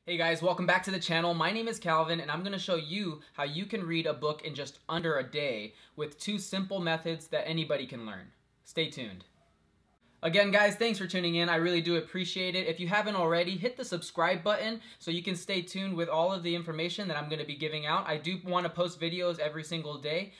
Hey guys, welcome back to the channel. My name is Calvin and I'm going to show you how you can read a book in just under a day with 2 simple methods that anybody can learn. Stay tuned. Again guys, thanks for tuning in. I really do appreciate it. If you haven't already, hit the subscribe button so you can stay tuned with all of the information that I'm going to be giving out. I do want to post videos every single day,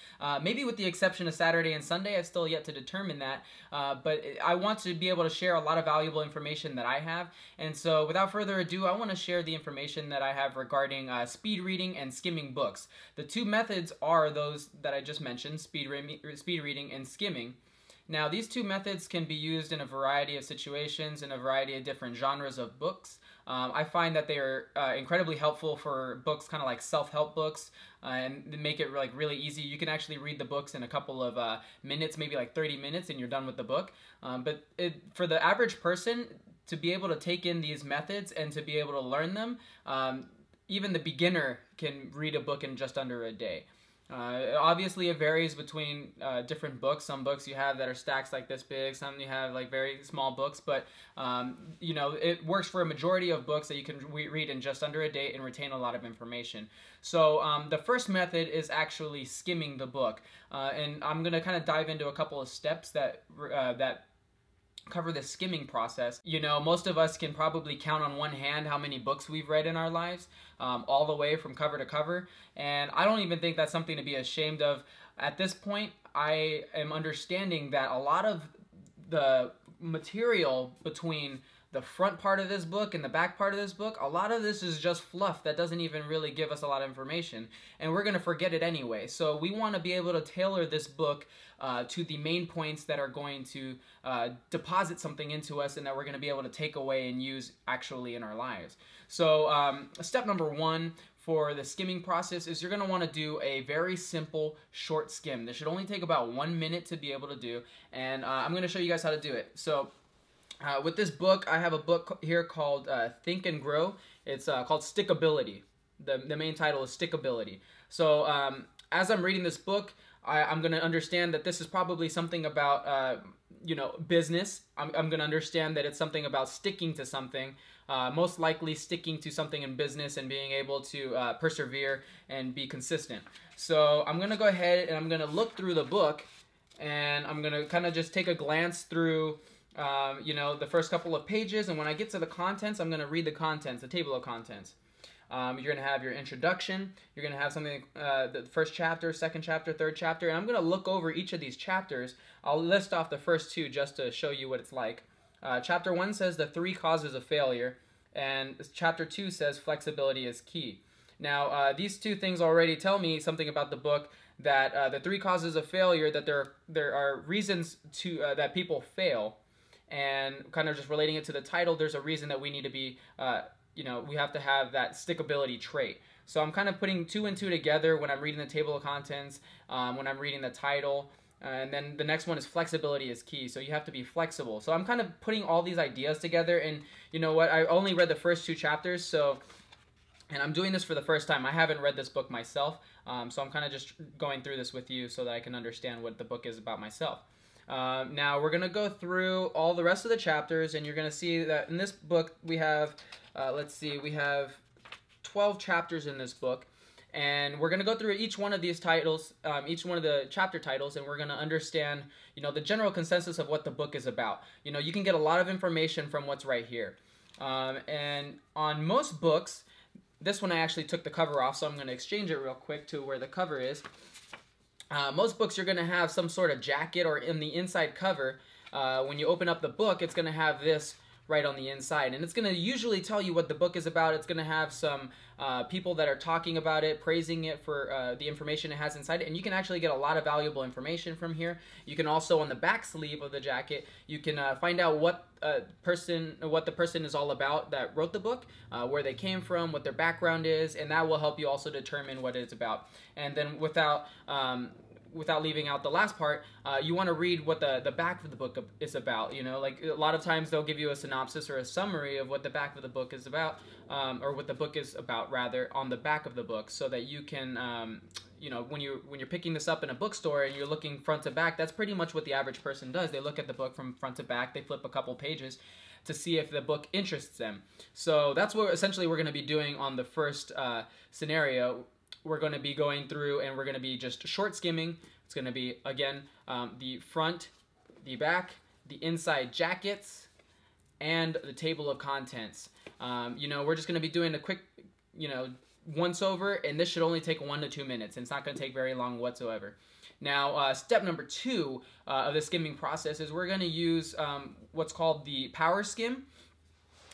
maybe with the exception of Saturday and Sunday. I've still yet to determine that, but I want to be able to share a lot of valuable information that I have. And so without further ado, I want to share the information that I have regarding speed reading and skimming books. The 2 methods are those that I just mentioned, speed reading and skimming. Now, these 2 methods can be used in a variety of situations, in a variety of different genres of books. I find that they are incredibly helpful for books kind of like self-help books, and they make it like really easy. You can actually read the books in a couple of minutes, maybe like 30 minutes, and you're done with the book. But for the average person to be able to take in these methods and to be able to learn them, even the beginner can read a book in just under a day. Obviously it varies between different books. Some books you have that are stacks like this big, some you have like very small books, but you know, it works for a majority of books that you can read in just under a day and retain a lot of information. So the first method is actually skimming the book, and I'm going to kind of dive into a couple of steps that cover the skimming process. You know, most of us can probably count on one hand how many books we've read in our lives, all the way from cover to cover, and I don't even think that's something to be ashamed of. At this point, I am understanding that a lot of the material between the front part of this book and the back part of this book, a lot of this is just fluff that doesn't even really give us a lot of information, and we're going to forget it anyway. So we want to be able to tailor this book to the main points that are going to deposit something into us and that we're going to be able to take away and use actually in our lives. So step number 1 for the skimming process is you're going to want to do a very simple short skim. This should only take about 1 minute to be able to do, and I'm going to show you guys how to do it. So with this book, I have a book here called Think and Grow. It's called Stickability. The main title is Stickability. So as I'm reading this book, I'm going to understand that this is probably something about you know, business. I'm going to understand that it's something about sticking to something, most likely sticking to something in business and being able to persevere and be consistent. So I'm going to go ahead and I'm going to look through the book, and I'm going to kind of just take a glance through you know, the first couple of pages, and when I get to the contents, I'm going to read the contents, the table of contents. You're going to have your introduction, you're going to have something, the first chapter, second chapter, third chapter, and I'm going to look over each of these chapters. I'll list off the first 2 just to show you what it's like. Chapter 1 says the 3 causes of failure, and chapter 2 says flexibility is key. Now, these 2 things already tell me something about the book, that the 3 causes of failure, that there are reasons to that people fail. And kind of just relating it to the title, there's a reason that we need to be, you know, we have to have that stickability trait. So I'm kind of putting 2 and 2 together when I'm reading the table of contents, when I'm reading the title, and then the next one is flexibility is key. So you have to be flexible. So I'm kind of putting all these ideas together, and you know what, I only read the first 2 chapters, so, and I'm doing this for the first time. I haven't read this book myself, so I'm kind of just going through this with you so that I can understand what the book is about myself. Now we're going to go through all the rest of the chapters, and you're going to see that in this book we have, let's see, we have 12 chapters in this book, and we're going to go through each one of these titles, each one of the chapter titles, and we're going to understand, you know, the general consensus of what the book is about. You know, you can get a lot of information from what's right here. And on most books, this one I actually took the cover off, so I'm going to exchange it real quick to where the cover is. Most books you're going to have some sort of jacket, or in the inside cover, when you open up the book, it's going to have this right on the inside, and it's going to usually tell you what the book is about. It's going to have some people that are talking about it, praising it for the information it has inside it, and you can actually get a lot of valuable information from here. You can also, on the back sleeve of the jacket, you can find out what the person is all about that wrote the book, where they came from, what their background is, and that will help you also determine what it's about. And then without leaving out the last part, you want to read what the back of the book is about. You know, like a lot of times they'll give you a synopsis or a summary of what the back of the book is about, or what the book is about rather, on the back of the book, so that you can, you know, when you're picking this up in a bookstore and you're looking front to back, that's pretty much what the average person does. They look at the book from front to back, they flip a couple pages, to see if the book interests them. So that's what essentially we're going to be doing on the first scenario. We're going to be going through and we're going to be just short skimming. It's going to be, again, the front, the back, the inside jackets, and the table of contents. We're just going to be doing a quick, once over, and this should only take 1 to 2 minutes, and it's not going to take very long whatsoever. Now, step number 2 of the skimming process is we're going to use what's called the power skim.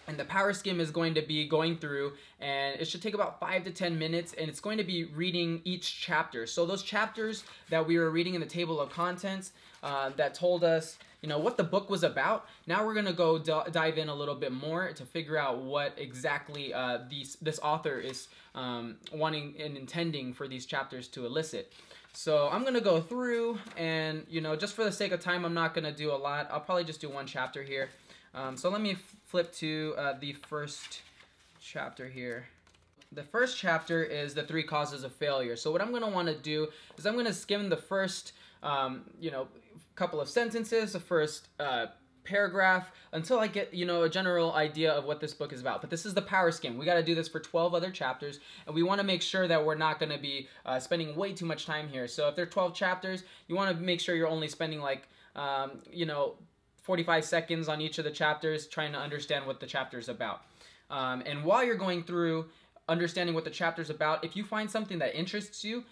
And the power skim is going to be going through, and it should take about 5 to 10 minutes, and it's going to be reading each chapter. So those chapters that we were reading in the table of contents that told us, what the book was about, now we're going to go dive in a little bit more to figure out what exactly this author is wanting and intending for these chapters to elicit. So I'm going to go through, and, just for the sake of time, I'm not going to do a lot. I'll probably just do one chapter here. So let me flip to the first chapter here. The first chapter is the 3 causes of failure. So what I'm going to want to do is I'm going to skim the first, couple of sentences, the first paragraph, until I get, a general idea of what this book is about. But this is the power skim. We got to do this for 12 other chapters, and we want to make sure that we're not going to be spending way too much time here. So if there are 12 chapters, you want to make sure you're only spending 45 seconds on each of the chapters trying to understand what the chapter is about. And while you're going through understanding what the chapter is about, if you find something that interests you,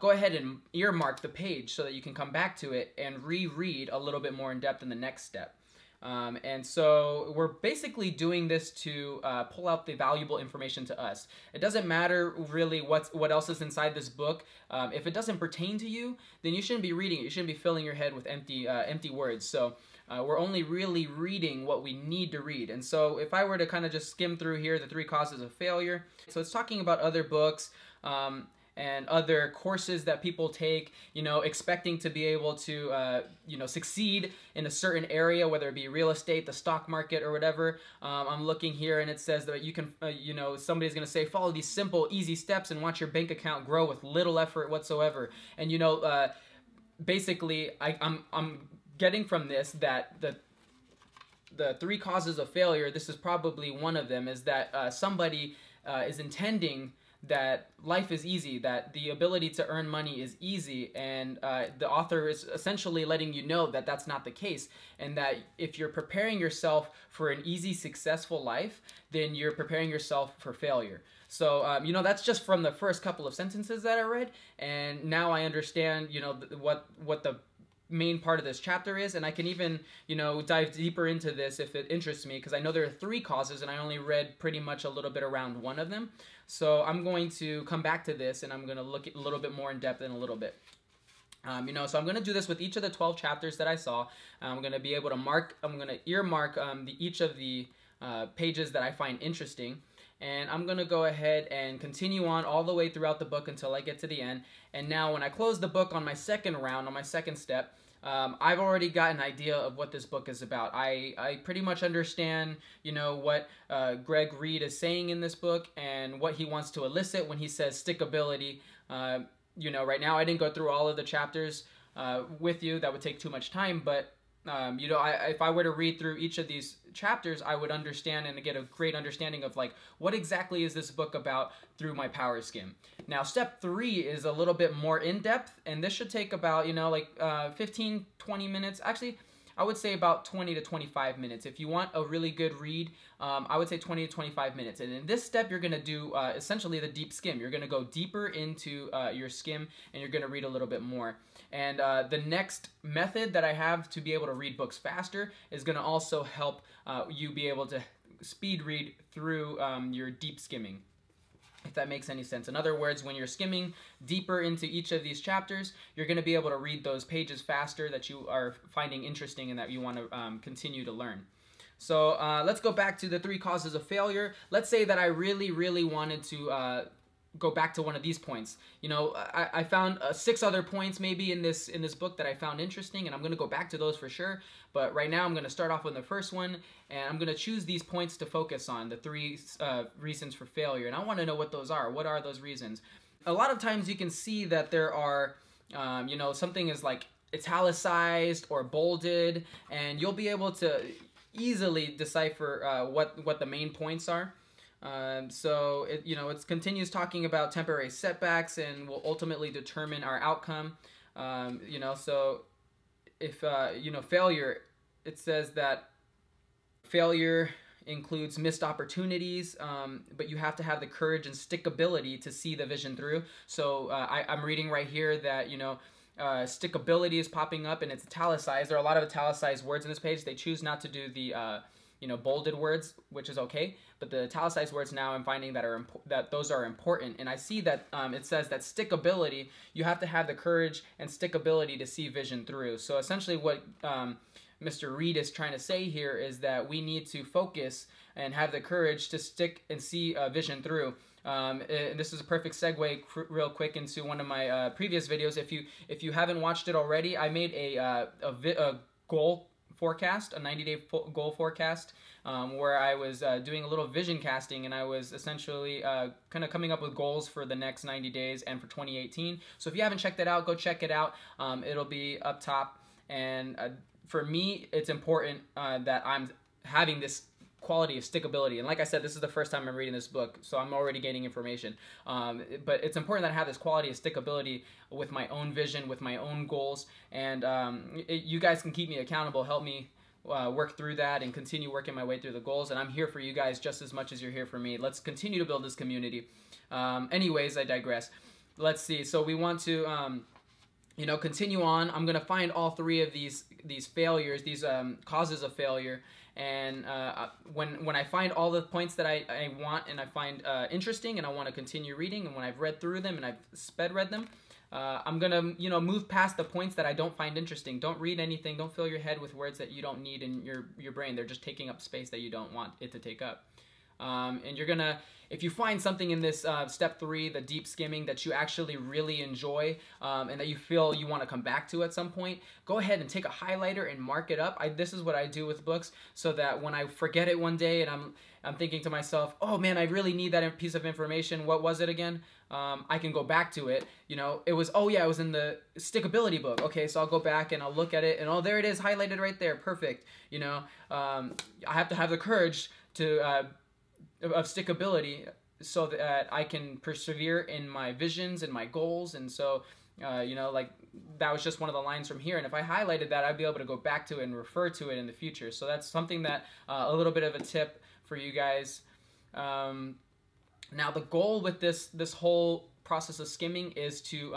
go ahead and earmark the page so that you can come back to it and reread a little bit more in depth in the next step. And so we're basically doing this to pull out the valuable information to us. It doesn't matter really what else is inside this book. If it doesn't pertain to you, then you shouldn't be reading it. You shouldn't be filling your head with empty words. So we're only really reading what we need to read. And so if I were to kind of just skim through here, the 3 causes of failure. So it's talking about other books and other courses that people take, expecting to be able to, succeed in a certain area, whether it be real estate, the stock market, or whatever. I'm looking here and it says that you can, somebody's going to say, follow these simple, easy steps and watch your bank account grow with little effort whatsoever. And, basically, I'm getting from this that the 3 causes of failure, this is probably one of them, is that somebody is intending that life is easy, that the ability to earn money is easy, and the author is essentially letting you know that that's not the case, and that if you're preparing yourself for an easy, successful life, then you're preparing yourself for failure. So, that's just from the first couple of sentences that I read, and now I understand, what the main part of this chapter is, and I can even, dive deeper into this if it interests me, because I know there are 3 causes, and I only read pretty much a little bit around one of them. So I'm going to come back to this, and I'm going to look at a little bit more in depth in a little bit. So I'm going to do this with each of the 12 chapters that I saw. I'm going to be able to I'm going to earmark each of the pages that I find interesting. And I'm going to go ahead and continue on all the way throughout the book until I get to the end. And now when I close the book on my second round, on my second step, I've already got an idea of what this book is about. I pretty much understand, what Greg Reed is saying in this book and what he wants to elicit when he says stickability. Right now I didn't go through all of the chapters with you. That would take too much time, but if I were to read through each of these chapters, I would understand and get a great understanding of what exactly is this book about through my power skim. Now, step 3 is a little bit more in depth, and this should take about 15, 20 minutes. Actually, I would say about 20 to 25 minutes. If you want a really good read, I would say 20 to 25 minutes. And in this step, you're going to do essentially the deep skim. You're going to go deeper into your skim, and you're going to read a little bit more. And the next method that I have to be able to read books faster is going to also help you be able to speed read through your deep skimming, if that makes any sense. In other words, when you're skimming deeper into each of these chapters, you're going to be able to read those pages faster that you are finding interesting and that you want to continue to learn. So let's go back to the 3 causes of failure. Let's say that I really, really wanted to go back to one of these points. I found 6 other points maybe in this book that I found interesting, and I'm going to go back to those for sure. But right now I'm going to start off with the first one, and I'm going to choose these points to focus on, the 3 reasons for failure. And I want to know what those are. What are those reasons? A lot of times you can see that there are, something is italicized or bolded, and you'll be able to easily decipher what the main points are. So it continues talking about temporary setbacks and will ultimately determine our outcome. So if failure, it says that failure includes missed opportunities, but you have to have the courage and stickability to see the vision through. So I'm reading right here that stickability is popping up and it's italicized. There are a lot of italicized words in this page. They choose not to do the bolded words, which is okay, but the italicized words now I'm finding that those are important. And I see that it says that stickability, you have to have the courage and stickability to see vision through. So essentially what Mr. Reed is trying to say here is that we need to focus and have the courage to stick and see vision through. This is a perfect segue real quick into one of my previous videos. If you haven't watched it already, I made a goal forecast, a 90-day goal forecast, where I was doing a little vision casting, and I was essentially kind of coming up with goals for the next 90 days and for 2018. So if you haven't checked that out, go check it out. It'll be up top. And for me, it's important that I'm having this quality of stickability. And like I said, this is the first time I'm reading this book, so I'm already gaining information. But it's important that I have this quality of stickability with my own vision, with my own goals. And you guys can keep me accountable, help me work through that and continue working my way through the goals. And I'm here for you guys just as much as you're here for me. Let's continue to build this community. Anyways, I digress. Let's see. So we want to continue on. I'm going to find all three of these failures, these causes of failure. And when I find all the points that I want and I find interesting and I want to continue reading, and when I've read through them and I've sped read them, I'm going to move past the points that I don't find interesting. Don't read anything. Don't fill your head with words that you don't need in your brain. They're just taking up space that you don't want it to take up. And you're going to, if you find something in this step 3, the deep skimming, that you actually really enjoy and that you feel you want to come back to at some point, go ahead and take a highlighter and mark it up. This is what I do with books, so that when I forget it one day and I'm thinking to myself, oh man, I really need that piece of information. What was it again? I can go back to it. It was, oh yeah, it was in the stickability book. Okay, so I'll go back and I'll look at it and oh, there it is, highlighted right there. Perfect. I have to have the courage of stickability so that I can persevere in my visions and my goals. And so, like that was just one of the lines from here. And if I highlighted that, I'd be able to go back to it and refer to it in the future. So that's something that, a little bit of a tip for you guys. Now the goal with this whole process of skimming is to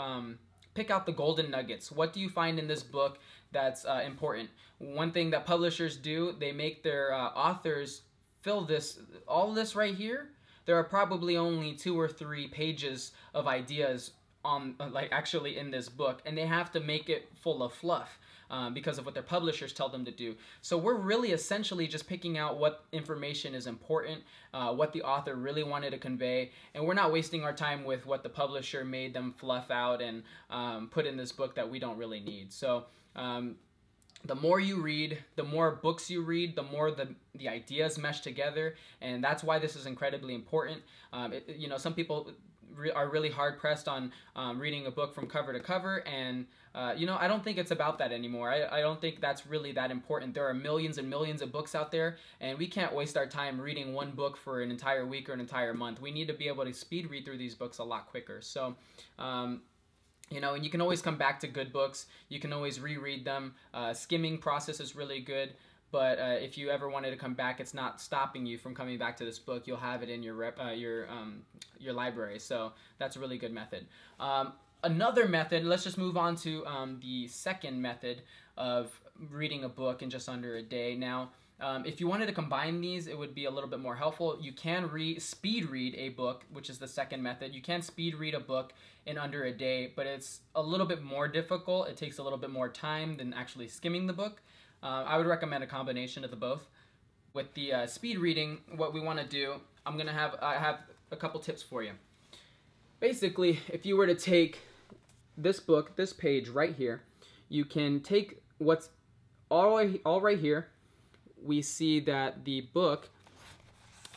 pick out the golden nuggets. What do you find in this book that's important? One thing that publishers do, they make their authors fill all this right here. There are probably only 2 or 3 pages of ideas on actually in this book, and they have to make it full of fluff because of what their publishers tell them to do. So we're really essentially just picking out what information is important, what the author really wanted to convey, and we're not wasting our time with what the publisher made them fluff out and put in this book that we don't really need. So the more you read, the more books you read, the more the ideas mesh together, and that's why this is incredibly important. Some people are really hard pressed on reading a book from cover to cover, and I don't think it's about that anymore. I don't think that's really that important. There are millions and millions of books out there, and we can't waste our time reading one book for an entire week or an entire month. We need to be able to speed read through these books a lot quicker. So and you can always come back to good books. You can always reread them. Skimming process is really good, but if you ever wanted to come back, it's not stopping you from coming back to this book. You'll have it in your library, so that's a really good method. Another method, let's just move on to the second method of reading a book in just under a day. Now, if you wanted to combine these, it would be a little bit more helpful. You can speed read a book, which is the second method. You can speed read a book in under a day, but it's a little bit more difficult. It takes a little bit more time than actually skimming the book. I would recommend a combination of the both. With the speed reading, what we want to do, I have a couple tips for you. Basically, if you were to take this book, this page right here, you can take what's all right here. We see that the book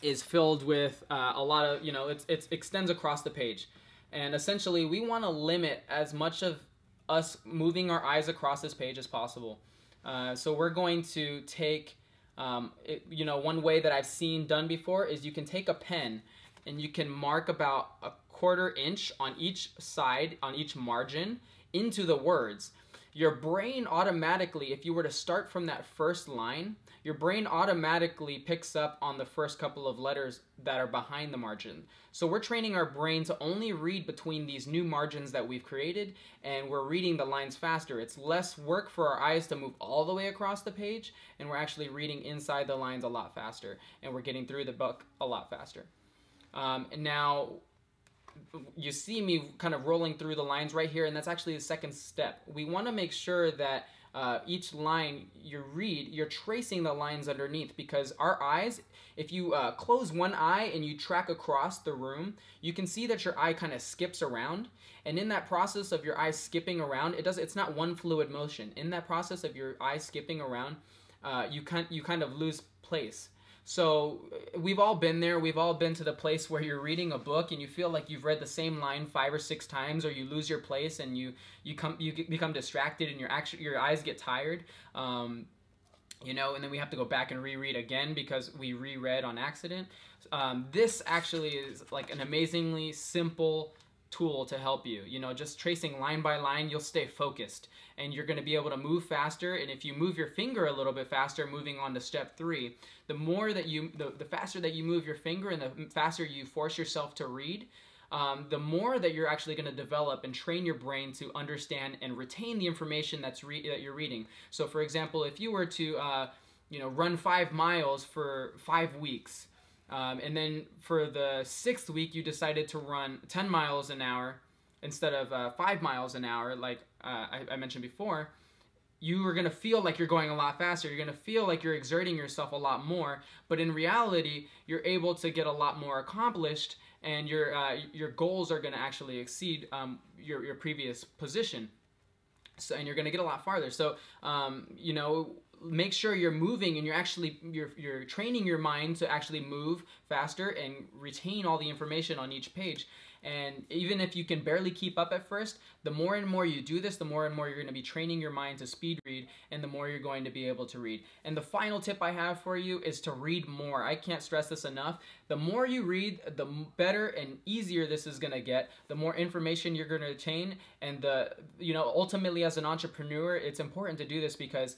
is filled with a lot of, it extends across the page. And essentially, we want to limit as much of us moving our eyes across this page as possible. So we're going to take One way that I've seen done before is you can take a pen and you can mark about a 1/4 inch on each side, on each margin, into the words. Your brain automatically, if you were to start from that first line, your brain automatically picks up on the first couple of letters that are behind the margin. So we're training our brain to only read between these new margins that we've created, and we're reading the lines faster. It's less work for our eyes to move all the way across the page, and we're actually reading inside the lines a lot faster, and we're getting through the book a lot faster. And now, you see me kind of rolling through the lines right here, and that's actually the second step. We want to make sure that each line you read, you're tracing the lines underneath, because our eyes, if you close one eye and you track across the room, you can see that your eye kind of skips around. And in that process of your eye skipping around, it's not one fluid motion. In that process of your eye skipping around, you kind of lose place. So we've all been there. We've all been to the place where you're reading a book and you feel like you've read the same line 5 or 6 times, or you lose your place and you become distracted and your eyes get tired. And then we have to go back and reread again because we reread on accident. This actually is like an amazingly simple tool to help you. Just tracing line by line, you'll stay focused and you're going to be able to move faster. And if you move your finger a little bit faster, moving on to step 3, the faster that you move your finger and the faster you force yourself to read, the more that you're actually going to develop and train your brain to understand and retain the information that you're reading. So for example, if you were to run 5 miles for 5 weeks, and then for the 6th week you decided to run 10 miles an hour instead of 5 miles an hour, like I mentioned before, you are going to feel like you're going a lot faster. You're going to feel like you're exerting yourself a lot more, but in reality, you're able to get a lot more accomplished, and your goals are going to actually exceed your previous position. So, and you're going to get a lot farther. So, make sure you're moving and you're training your mind to actually move faster and retain all the information on each page. And even if you can barely keep up at first, the more and more you do this, the more and more you're going to be training your mind to speed read, and the more you're going to be able to read. And the final tip I have for you is to read more. I can't stress this enough. The more you read, the better and easier this is going to get, the more information you're going to retain. And ultimately as an entrepreneur, it's important to do this because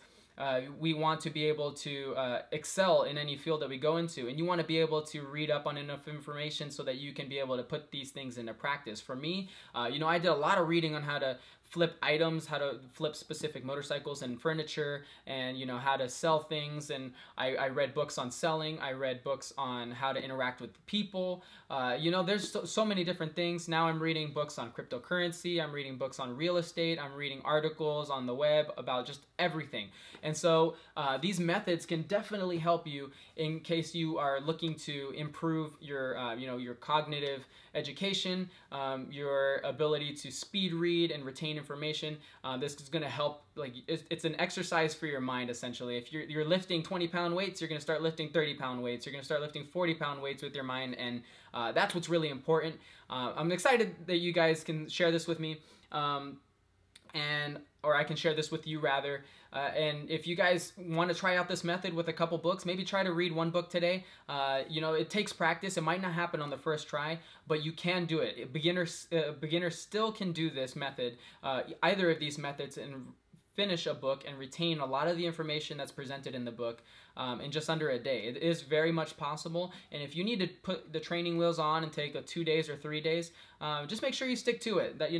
we want to be able to excel in any field that we go into, and you want to be able to read up on enough information so that you can be able to put these things into practice. For me, I did a lot of reading on how to flip items, how to flip specific motorcycles and furniture, and how to sell things. And I read books on selling. I read books on how to interact with people. There's so many different things. Now I'm reading books on cryptocurrency. I'm reading books on real estate. I'm reading articles on the web about just everything. And so these methods can definitely help you in case you are looking to improve your cognitive education, your ability to speed read and retain information. This is going to help. Like it's an exercise for your mind, essentially. If you're lifting 20-pound weights, you're going to start lifting 30-pound weights. You're going to start lifting 40-pound weights with your mind, and that's what's really important. I'm excited that you guys can share this with me, or I can share this with you rather. And if you guys want to try out this method with a couple books, maybe try to read 1 book today. It takes practice. It might not happen on the first try, but you can do it. Beginners still can do this method, either of these methods, and finish a book and retain a lot of the information that's presented in the book in just under a day. It is very much possible, and if you need to put the training wheels on and take 2 days or 3 days, just make sure you stick to it. That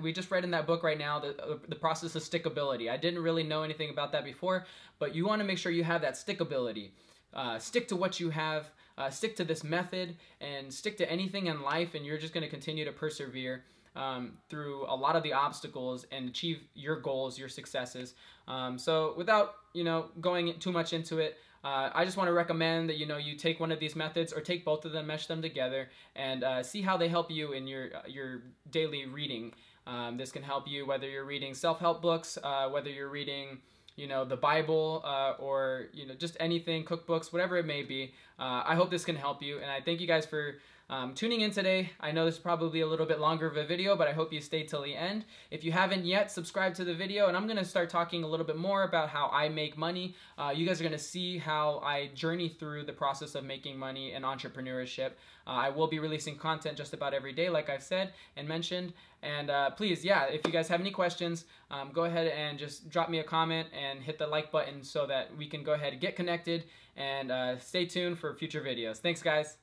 we just read in that book right now the process of stickability. I didn't really know anything about that before, but you want to make sure you have that stickability. Stick to what you have. Stick to this method, and stick to anything in life, and you're just going to continue to persevere through a lot of the obstacles and achieve your goals, your successes. So without going too much into it, I just want to recommend that you take one of these methods, or take both of them, mesh them together, and see how they help you in your daily reading. This can help you whether you're reading self-help books, whether you're reading the Bible, or just anything, cookbooks, whatever it may be. I hope this can help you, and I thank you guys for tuning in today. I know this is probably a little bit longer of a video, but I hope you stay till the end. If you haven't yet, subscribe to the video, and I'm going to start talking a little bit more about how I make money. You guys are going to see how I journey through the process of making money in entrepreneurship. I will be releasing content just about every day, like I've said and mentioned. And please, yeah, if you guys have any questions, go ahead and just drop me a comment and hit the like button so that we can go ahead and get connected, and stay tuned for future videos. Thanks, guys.